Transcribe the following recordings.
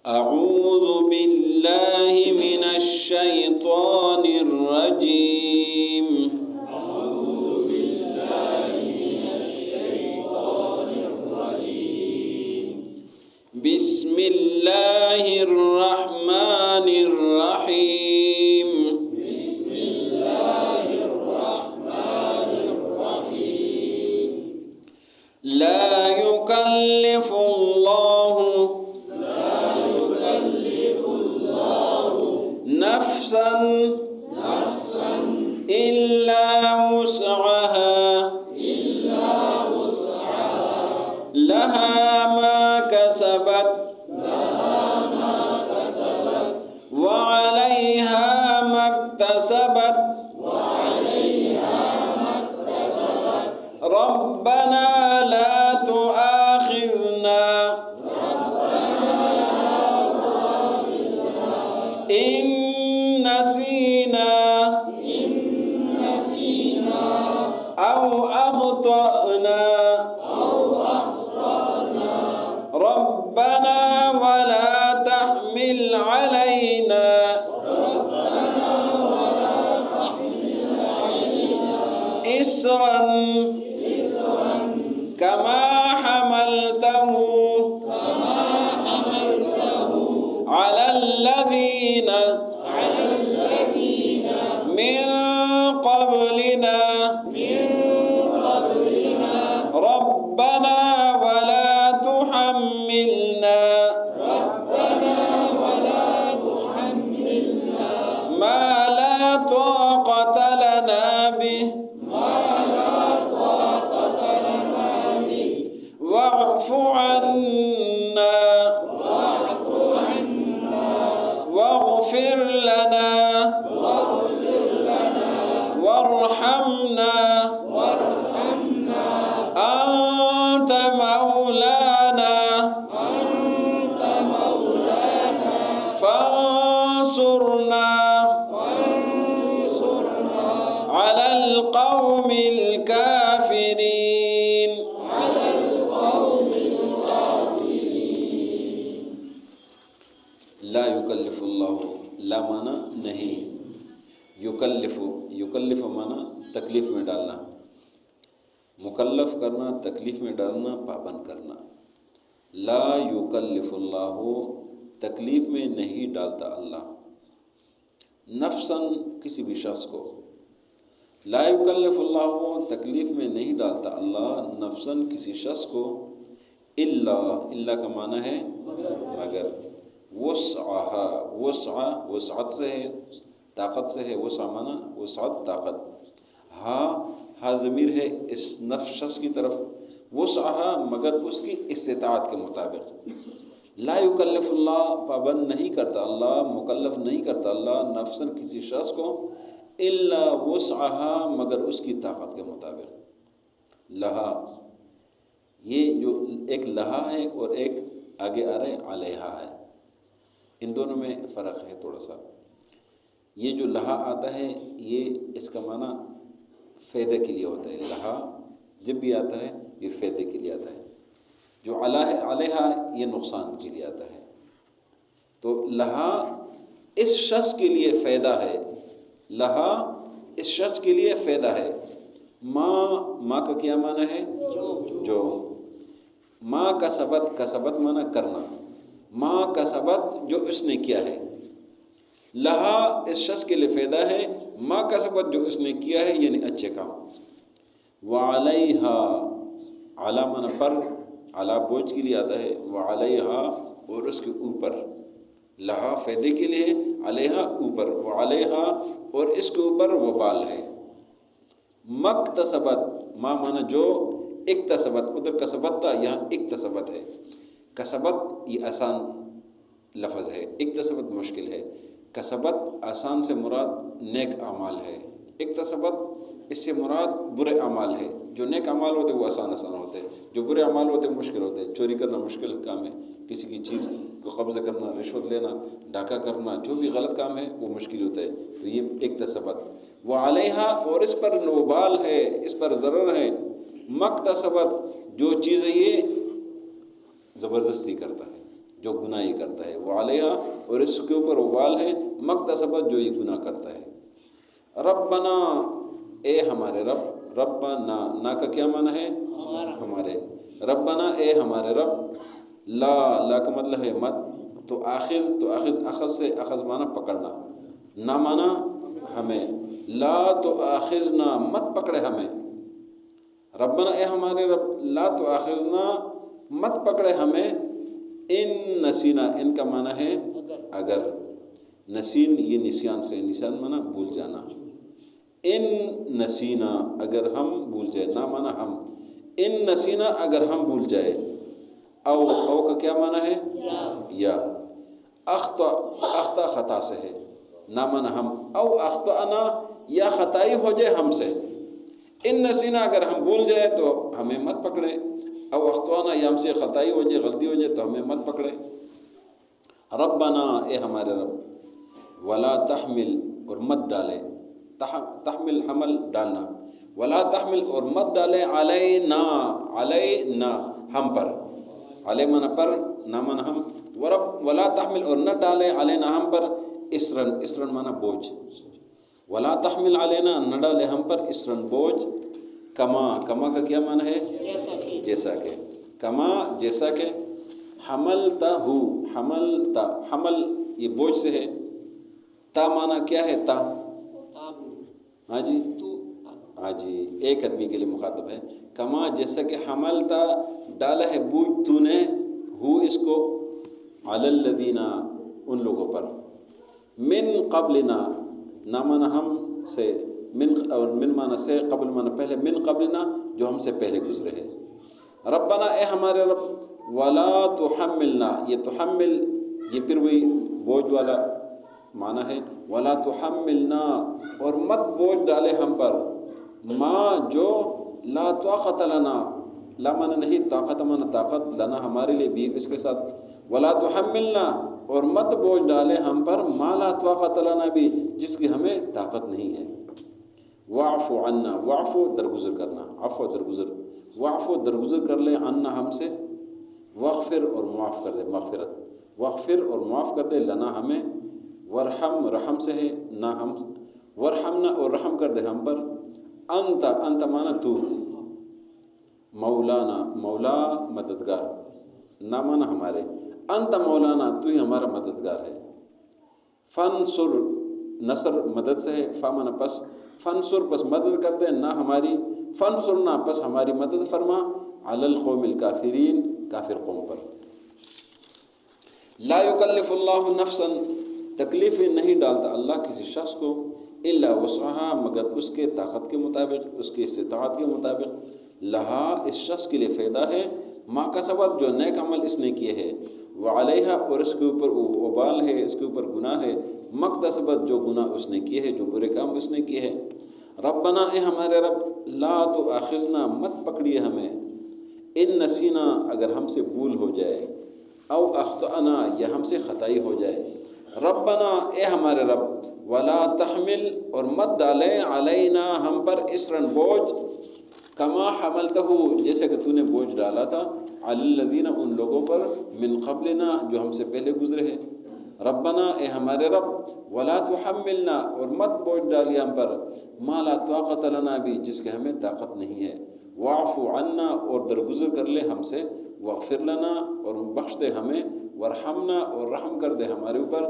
أعوذ بالله من الشيطان الرجيم. بسم الله الرحمن الرحيم. لا يكلف الله نفسا إلا وسعها لها ما كسبت وعليها ما اكتسبت ربنا لا تؤاخذنا إن نسينا أو أخطأنا ربنا ولا تحمل علينا إصرا كما حملته على الذين من قبلنا ربنا ولا تحملنا ما لا طاقة لنا به واعف عنا واغفر لنا وارحمنا أنت مولانا فانصرنا على القوم الكافرين. لا يكلف اللہ، لا مانا نہیں، یکلف مانا تکلیف میں ڈالنا، مکلف کرنا، تکلیف میں ڈالنا، پابند کرنا. لا یکلف اللہ، تکلیف میں نہیں ڈالتا اللہ، نفساً کسی بھی شخص کو. لا یکلف اللہ، تکلیف میں نہیں ڈالتا اللہ نفساً کسی شخص کو، الا کا معنی ہے مگر، وسعها، وسعت سے ہے، طاقت سے ہے، وسع معنی وسعت طاقت. ہاں ضمیر ہے اس نفس شخص کی طرف، وسعها مگر اس کی استطاعت کے مطابق. لا یکلف اللہ، پابند نہیں کرتا اللہ، مکلف نہیں کرتا اللہ نفساً کسی شخص کو، الا وسعها مگر اس کی طاقت کے مطابق. لہا، یہ جو ایک لہا ہے اور ایک آگے آ رہا ہے علیہا ہے، ان دونوں میں فرق ہے تھوڑا سا. یہ جو لہا آتا ہے یہ اس کا معنی فائدے کے لیے ہوتا ہے. لہا جب بھی آتا ہے یہ فائدے کے لیے آتا ہے. جو علیہا یہ نقصان کے لیے آتا ہے. تو لہا اس شخص کے لیے فائدہ ہے، لہا اس شخص کے لیے فائدہ ہے. ماں کا کیا معنی ہے؟ جو. ماں کا سبت معنی کرنا، ماں کا سبت جو اس نے کیا ہے. لہا اس شخص کے لیے فائدہ ہے، ماں کا سبت جو اس نے کیا ہے یعنی اچھے کام. وعلیہا، علی معنی پر، علی بوجھ کے لیے آتا ہے، وعلیہا اور اس کے اوپر. لہا فائدے کے لیے، علیہا اوپر، وعلیہا اور اس کے اوپر وبال ہے. مکتسبت، ما معنی جو، اکتسبت، ادھر کسبت تھا یہاں اکتسبت ہے. کسبت یہ آسان لفظ ہے، اکتسبت مشکل ہے. کسبت آسان سے مراد نیک اعمال ہے، اکتسبت اس سے مراد برے اعمال ہے. جو نیک اعمال ہوتے وہ آسان ہوتے ہیں، جو برے اعمال ہوتے مشکل ہوتے ہیں. چوری کرنا مشکل کام ہے، کسی کی چیز کو قبضہ کرنا، رشوت لینا، ڈاکہ کرنا، جو بھی غلط کام ہے وہ مشکل ہوتا ہے. تو یہ اکتسبت. وعلیہا اور اس پر وبال ہے، اس پر ضرر ہے. مکتسبت جو چیز ہے یہ زبردستی کرتا ہے، جو گناہ یہ کرتا ہے، وعلیہا اور اس کے اوپر وبال ہے، مکتسبت جو یہ گناہ کرتا ہے۔ ربنا اے ہمارے رب، ربنا نا کا کیا معنی ہے؟ ہمارے۔ ربنا اے ہمارے رب، لا کا مطلب ہے مت، تو اخذ سے اخذ معنی پکڑنا، نہ معنی ہمیں، لا تو آخذنا مت پکڑے ہمیں، ربنا اے ہمارے رب، لا تو آخذنا مت پکڑے ہمیں، ان نسینا، ان کا معنی ہے اگر، نسین یہ نسیان سے، نسیان معنی بھول جانا، ان نسینا اگر ہم بھول جائے، نہ معنی ہم، ان نسینا اگر ہم بھول جائے، او کا کیا معنی ہے؟ یا، اخطا خطا سے ہے، نہ معنی ہم، او اخطانا یا خطائی ہو جائے ہم سے، ان نسینا اگر ہم بھول جائے تو ہمیں مت پکڑے، او اخطانا یا ہم سے خطائی ہو جائے، غلطی ہو جائے تو ہمیں مت پکڑے۔ ربنا اے ہمارے رب، ولا تحمل اور مت ڈالے، تحمل حمل ڈالنا، ولا تحمل اور مت ڈالے، علینا ہم پر، علی من پر، نہ من ہم، ولا تحمل اور نہ ڈالے، علینا ہم پر، اسرن مانا بوجھ، ولا تحمل علینا نہ ڈالے ہم پر، اسرن بوجھ، کما کا کیا معنی ہے؟ جیسا کہ، کما جیسا کہ، حملتا حمل یہ بوجھ سے ہے، تا معنی کیا ہے؟ تا، ہاں جی، ہاں جی، ایک آدمی کے لیے مخاطب ہے، کما جیسا کہ، حملتا ڈالا ہے بوجھ تو نے، ہو اس کو، علی الذین ان لوگوں پر، من قبلنا نہ معنی ہم سے، من معنی سے، قبل معنی پہلے، من قبلنا جو ہم سے پہلے گزرے ہیں۔ ربنا اے ہمارے رب، ولا تحملنا، یہ تحمل یہ پھر وہی بوجھ والا معنی ہے، ولا تحملنا اور مت بوجھ ڈالے ہم پر، ما جو، لا طاقت لنا، لا معنی نہیں، طاقت معنی طاقت، لنا ہمارے لیے بھی اس کے ساتھ، ولا تحملنا اور مت بوجھ ڈالے ہم پر، ما لا طاقت لنا بھی جس کی ہمیں طاقت نہیں ہے، واعف عنا، واعف درگزر کرنا، عفو درگزر، واعف درگزر کر لے، عنا ہم سے، واغفر اور معاف کر دے، مغفرت، واغفر اور معاف کر دے، لنا ہمیں، ورحم رحم سے ہے، نہ ہم، ورحمنا اور رحم کر دے ہم پر، انت مانا تو، مولانا مولا مددگار، نہ مانا ہمارے، انت مولانا تو ہی ہمارا مددگار ہے، فنصر نصر مدد سے ہے، فامنا پس، فنصر پس مدد کر دے، نہ ہماری، فنصرنا پس ہماری مدد فرما، علی القوم الکافرین کافر قوم پر۔ لا یکلف اللہ نفسا تکلیف نہیں ڈالتا اللہ کسی شخص کو، الا وسعها مگر اس کے طاقت کے مطابق، اس کے استطاعت کے مطابق، لہا اس شخص کے لیے فائدہ ہے، ما کسبت جو نیک عمل اس نے کیے ہے، وعلیہا اور اس کے اوپر وبال ہے، اس کے اوپر گناہ ہے، مکتسبت جو گناہ اس نے کیے ہے، جو برے کام اس نے کیے ہیں۔ ربنا اے ہمارے رب، لا تو آخذنا مت پکڑیے ہمیں، ان نسینا اگر ہم سے بھول ہو جائے، او اخطأنا یا ہم سے خطائی ہو جائے، ربنا اے ہمارے رب، ولا تحمل اور مت ڈالے، علینا ہم پر، اسرن بوجھ، کما حملتہ جیسے کہ تو نے بوجھ ڈالا تھا، علی الذین ان لوگوں پر، من قبلنا جو ہم سے پہلے گزرے ہیں۔ ربنا اے ہمارے رب، ولا تحملنا اور مت بوجھ ڈالی ہم پر، ما لا طاقت لنا بھی جس کے ہمیں طاقت نہیں ہے، واعف عنا اور درگزر کر لے ہم سے، واغفر لنا اور بخش دے ہمیں، ورحمنا اور رحم کر دے ہمارے اوپر،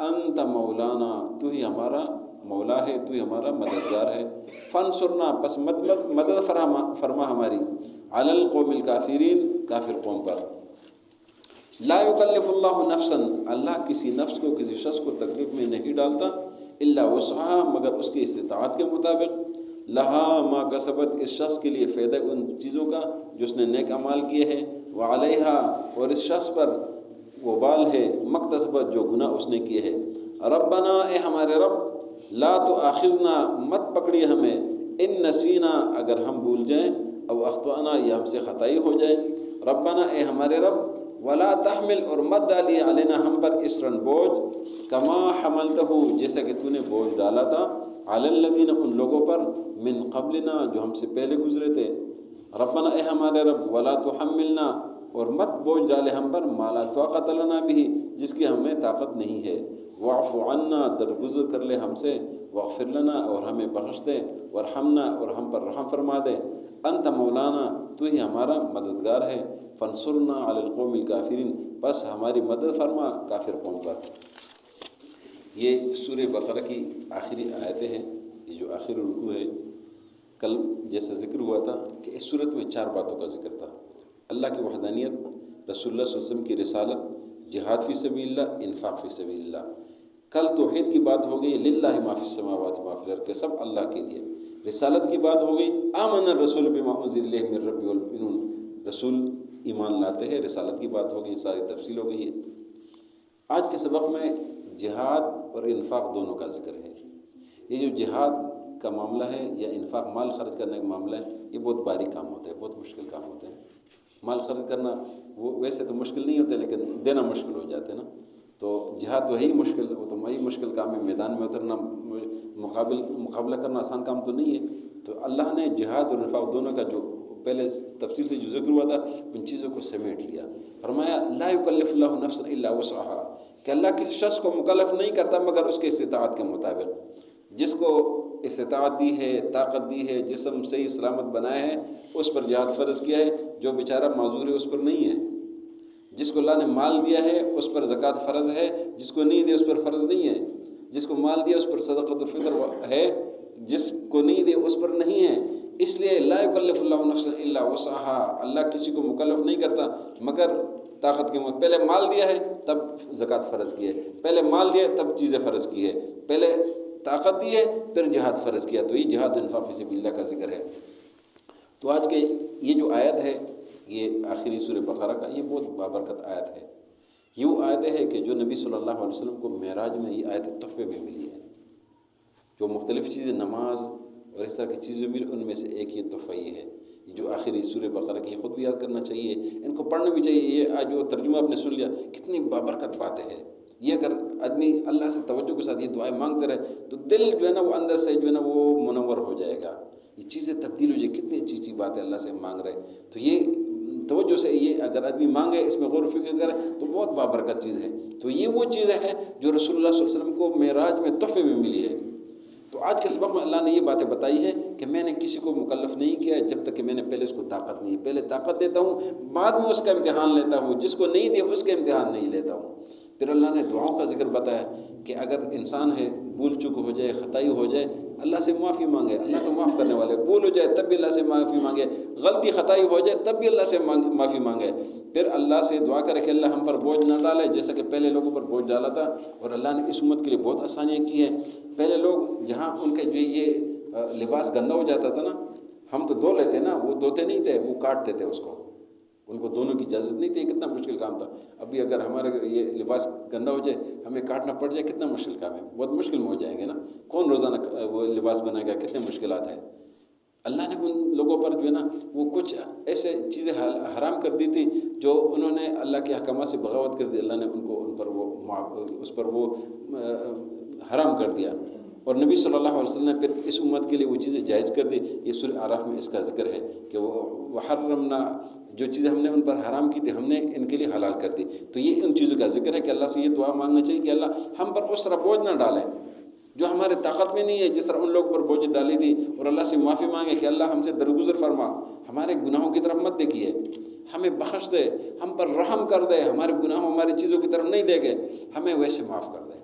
انت مولانا تو ہی ہمارا مولا ہے، تو ہی ہمارا مددگار ہے، فانصرنا پس مدد فرما ہماری، علی القوم الکافرین کافر قوم پر۔ لا یکلف اللہ نفسا اللہ کسی نفس کو، کسی شخص کو تکلیف میں نہیں ڈالتا، الا وسعها مگر اس کی استطاعت کے مطابق، لہا ما کسبت اس شخص کے لیے فائدہ ان چیزوں کا جو اس نے نیک اعمال کیے ہیں، وعلیہا اور اس شخص پر وبال ہے، مکتسبت جو گناہ اس نے کیے ہیں۔ ربنا اے ہمارے رب، لا تو آخذنا مت پکڑی ہمیں، ان نسینا اگر ہم بھول جائیں، او اخطأنا یا ہم سے خطائی ہو جائے، ربنا اے ہمارے رب، ولا تحمل اور مت ڈالی، علینا ہم پر، اسرن بوجھ، کما حملتہ جیسا کہ تو نے بوجھ ڈالا تھا، علی الذین ان لوگوں پر، من قبلنا جو ہم سے پہلے گزرے تھے۔ ربنا اے ہمارے رب، ولا تحملنا اور مت بوجھ ڈالے ہم پر ما لا طاقت لنا بھی، جس کی ہمیں طاقت نہیں ہے، واعف عنا درگزر کر لے ہم سے، واغفر لنا اور ہمیں بخش دے، وارحمنا اور ہم پر رحم فرما دے، انت مولانا تو ہی ہمارا مددگار ہے، فانصرنا علی القوم الکافرین بس ہماری مدد فرما کافر قوم پر۔ یہ سورہ بقرہ کی آخری آیتیں ہیں، یہ جو آخری رکوع ہے۔ کل جیسا ذکر ہوا تھا کہ اس صورت میں 4 باتوں کا ذکر تھا: اللہ کی وحدانیت، رسول اللہ صلی اللہ علیہ وسلم کی رسالت، جہاد فی سبیل اللہ، انفاق فی سبیل اللہ۔ کل توحید کی بات ہو گئی، للہ ما فی السماوات و ما فی الارض، کہ سب اللہ کے لیے۔ رسالت کی بات ہو گئی، آمن الرسول بما انزل الیہ من ربہ والمؤمنون، رسول ایمان لاتے ہیں، رسالت کی بات ہو گئی، ساری تفصیل ہو گئی ہے۔ آج کے سبق میں جہاد اور انفاق دونوں کا ذکر ہے۔ یہ جو جہاد کا معاملہ ہے یا انفاق مال خرچ کرنے کا معاملہ ہے، یہ بہت باریک کام ہوتا ہے، بہت مشکل کام ہوتا ہے۔ مال خرچ کرنا وہ ویسے تو مشکل نہیں ہوتا، لیکن دینا مشکل ہو جاتا ہے نا۔ تو جہاد وہی مشکل، وہ تو وہی مشکل کام ہے، میدان میں اترنا، مقابلہ کرنا آسان کام تو نہیں ہے۔ تو اللہ نے جہاد اور انفاق دونوں کا جو پہلے تفصیل سے جو ذکر ہوا تھا، ان چیزوں کو سمیٹ لیا۔ فرمایا لا یکلف اللہ نفسا الا وسعها، کہ اللہ کسی شخص کو مکلف نہیں کرتا مگر اس کے استطاعت کے مطابق۔ جس کو استطاعت دی ہے، طاقت دی ہے، جسم صحیح سلامت بنایا ہے، اس پر جہاد فرض کیا ہے۔ جو بیچارہ معذور ہے اس پر نہیں ہے۔ جس کو اللہ نے مال دیا ہے اس پر زکوٰۃ فرض ہے، جس کو نہیں دیا اس پر فرض نہیں ہے۔ جس کو مال دیا اس پر صدقۃ الفطر ہے، جس کو نہیں دیا اس پر نہیں ہے۔ اس لیے لا یکلف اللہ نفسا الا وسعها، اللہ کسی کو مکلف نہیں کرتا مگر طاقت کے مطابق۔ پہلے مال دیا ہے تب زکوٰۃ فرض کی ہے، پہلے مال دیا تب چیزیں فرض کی ہے، پہلے طاقت دی ہے پھر جہاد فرض کیا۔ تو یہ جہاد انفاق فی سبیل اللہ کا ذکر ہے۔ تو آج کے یہ جو آیت ہے، یہ آخری سورہ بقرہ کا، یہ بہت بابرکت آیت ہے۔ یہ وہ آیت ہے کہ جو نبی صلی اللہ علیہ وسلم کو معراج میں یہ آیت تحفے میں ملی ہے۔ جو مختلف چیزیں، نماز اور اس طرح کی چیزیں ملی، ان میں سے ایک یہ تحفہ یہ ہے۔ یہ جو آخری سورہ بقرہ کی، خود بھی یاد کرنا چاہیے، ان کو پڑھنا بھی چاہیے۔ یہ آج جو ترجمہ آپ نے سن لیا، کتنی بابرکت باتیں ہیں۔ یہ اگر آدمی اللہ سے توجہ کے ساتھ یہ دعائیں مانگتے رہے تو دل جو ہے نا وہ اندر سے جو ہے نا وہ منور ہو جائے گا، یہ چیزیں تبدیل ہو جائے۔ کتنی اچھی اچھی باتیں اللہ سے مانگ رہے، تو یہ توجہ سے یہ اگر آدمی مانگے، اس میں غور و فکر کرے تو بہت بابرکت چیز ہے۔ تو یہ وہ چیزیں ہیں جو رسول اللہ صلی اللہ علیہ وسلم کو معراج میں تحفے میں ملی ہے۔ تو آج کے سبق میں اللہ نے یہ باتیں بتائی ہیں کہ میں نے کسی کو مکلف نہیں کیا جب تک کہ میں نے پہلے اس کو طاقت نہیں، پہلے طاقت دیتا ہوں، بعد میں اس کا امتحان لیتا ہوں، جس کو نہیں دیا اس کا امتحان نہیں لیتا ہوں۔ پھر اللہ نے دعاؤں کا ذکر بتایا کہ اگر انسان ہے بھول چک ہو جائے، خطائی ہو جائے، اللہ سے معافی مانگے، اللہ تو معاف کرنے والے۔ بھول ہو جائے تب بھی اللہ سے معافی مانگے، غلطی خطائی ہو جائے تب بھی اللہ سے معافی مانگے۔ پھر اللہ سے دعا کرے کہ اللہ ہم پر بوجھ نہ ڈالے جیسا کہ پہلے لوگوں پر بوجھ ڈالا تھا، اور اللہ نے اس امت کے لیے بہت آسانیاں کی ہیں۔ پہلے لوگ جہاں ان کے جو یہ لباس گندا ہو جاتا تھا نا، ہم تو دھو لیتے نا، وہ دھوتے نہیں تھے، وہ کاٹتے تھے اس کو، ان کو دھونے کی اجازت نہیں تھی۔ کتنا مشکل کام تھا۔ ابھی اگر ہمارے یہ لباس گندا ہو جائے، ہمیں کاٹنا پڑ جائے، کتنا مشکل کام ہے، بہت مشکل میں ہو جائیں گے نا۔ کون روزانہ وہ لباس بنائے گا، کتنے مشکلات ہیں۔ اللہ نے ان لوگوں پر جو ہے نا وہ کچھ ایسے چیزیں حرام کر دی تھی جو انہوں نے اللہ کے احکامات سے بغاوت کر دی، اللہ نے ان پر وہ اس پر وہ حرام کر دیا۔ اور نبی صلی اللہ علیہ وسلم نے پھر اس امت کے لیے وہ چیزیں جائز کر دی۔ یہ سورہ اعراف میں اس کا ذکر ہے کہ وہ حرمنا، جو چیزیں ہم نے ان پر حرام کی تھی ہم نے ان کے لیے حلال کر دی۔ تو یہ ان چیزوں کا ذکر ہے کہ اللہ سے یہ دعا مانگنا چاہیے کہ اللہ ہم پر اس طرح بوجھ نہ ڈالیں جو ہمارے طاقت میں نہیں ہے، جس طرح ان لوگوں پر بوجھ ڈالی تھی، اور اللہ سے معافی مانگے کہ اللہ ہم سے درگزر فرما، ہمارے گناہوں کی طرف مت دیکھیے، ہمیں بخش دے، ہم پر رحم کر دے، ہمارے گناہوں ہماری چیزوں کی طرف نہیں دیکھے، ہمیں ویسے معاف کر دے۔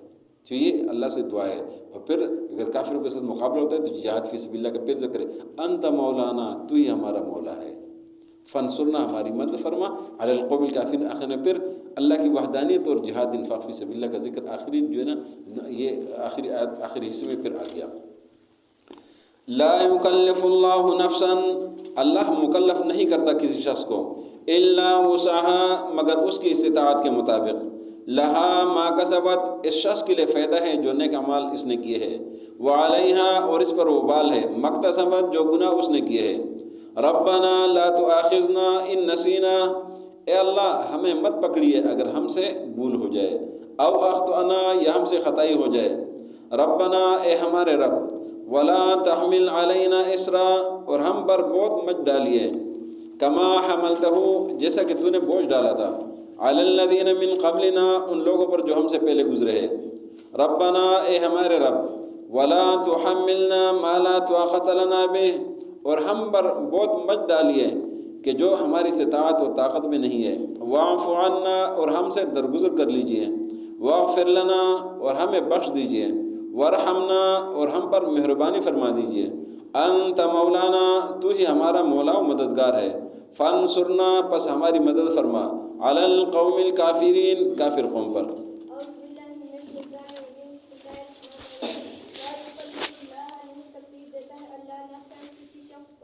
تو یہ اللہ سے دعا ہے۔ اور پھر اگر کافروں کے ساتھ مقابلہ ہوتا ہے تو جہاد فی سبیل اللہ کا پھر ذکر ہے، انت مولانا، تو ہی ہمارا مولا ہے، فانصرنا، ہماری مدد فرما، علی القوم الکافرین۔ آخر میں پھر اللہ کی وحدانیت اور جہاد انفاق فی سبیل اللہ کا ذکر آخری جو ہے نا، یہ آخری آیت آخری حصے میں پھر آ گیا۔ لا یکلف اللہ نفسا، اللہ مکلف نہیں کرتا کسی شخص کو، الا وسعها، مگر اس کی استطاعت کے مطابق، لہا ما کسبت، اس شخص کے لیے فائدہ ہے جو نیک اعمال اس نے کیے ہیں، وعلیہا، اور اس پر وبال ہے، مکتسبت، جو گناہ اس نے کیے ہیں۔ ربنا لا تؤاخذنا ان نسینا، اے اللہ ہمیں مت پکڑیے اگر ہم سے بھول ہو جائے، او اخطأنا، یا ہم سے خطائی ہو جائے۔ ربنا، اے ہمارے رب، ولا تحمل علینا اسرا، اور ہم پر بہت مت ڈالیے، کما حملتہ، جیسا کہ تو نے بوجھ ڈالا تھا، علی الذین من قبلنا، ان لوگوں پر جو ہم سے پہلے گزرے ہیں، ربنا، اے ہمارے رب، ولا تحملنا ما لا طاقت لنا به، اور ہم پر بہت مت ڈالیے کہ جو ہماری استطاعت و طاقت میں نہیں ہے، واعف عنا، اور ہم سے درگزر کر لیجئے، واغفر لنا، اور ہمیں بخش دیجئے، وارحمنا، اور ہم پر مہربانی فرما دیجئے، انت مولانا، تو ہی ہمارا مولا و مددگار ہے، فانصرنا، پس ہماری مدد فرما، علی القوم الکافرین، کافر قوم پر۔